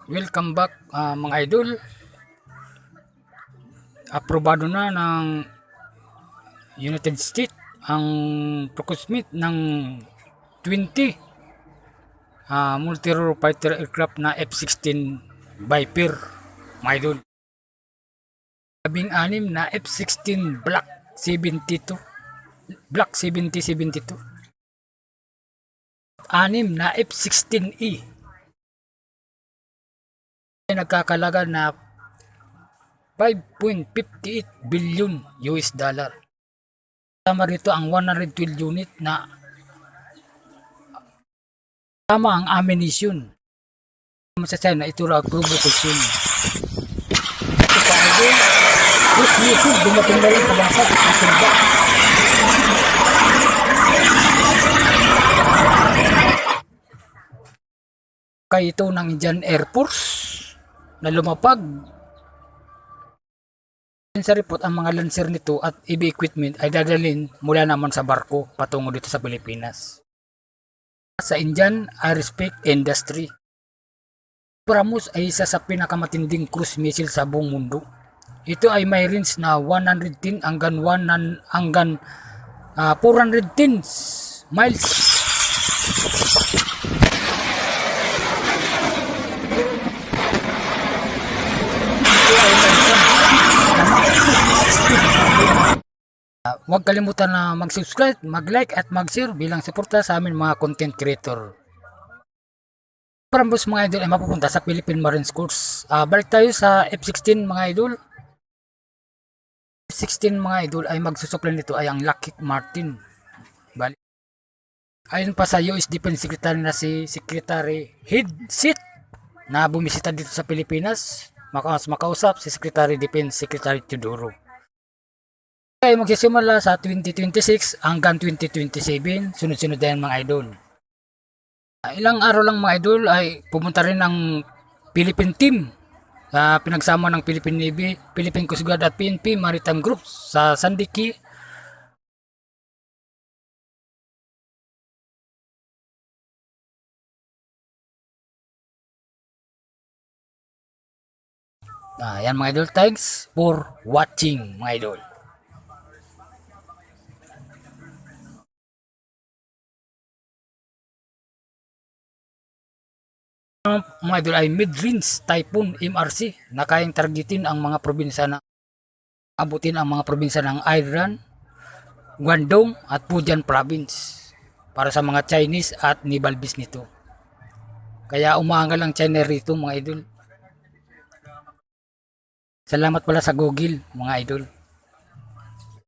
Welcome back mga idol. Aprobado na ng United States ang procurement ng 20 multi-role fighter aircraft na F-16 Viper mga idol. 16 na F-16 Block 72 Block 70-72, 6 na F-16E nagkakalaga na 5.58 billion US dollar. Tama rito ang 112 unit na tama ang ammunition. Masasay na ito raw provocation. Ito pa ay cruise missile dumating na lang sa bansa at itinda. Kaya ito ng Indian Air Force na lumapag. Sa report, ang mga lancer nito at EB equipment ay dadalhin mula naman sa barko patungo dito sa Pilipinas. Sa Indian Aerospace Industry, BrahMos ay isa sa pinakamatinding cruise missile sa buong mundo. Ito ay may range na 110 hanggang 410 miles. Huwag kalimutan na mag-subscribe, mag-like at mag-share bilang suporta sa amin mga content creator. BrahMos mga idol ay mapupunta sa Philippine Marine Corps. Balik tayo sa F-16 mga idol. F-16 mga idol ay magsusupply nito ay ang Lockheed Martin. Ayon pa sa US Defense Secretary na si Secretary Hegseth na bumisita dito sa Pilipinas, makausap si Secretary Defense Secretary Teodoro. Ay magsisimula sa 2026 hanggang 2027, sunod-sunod din mga idol. Ilang araw lang mga idol ay pumunta rin ang Philippine team pinagsama ng Philippine Navy, Philippine Coast Guard at PNP Maritime Group sa Sandiki. Yan mga idol, thanks for watching mga idol. Mga idol ay mid-range Typhoon MRC na kayang targetin ang mga probinsya ng Iran, Guangdong at Fujian province para sa mga Chinese at naval base nito. Kaya umaangal ang China rito mga idol. Salamat pala sa Google mga idol.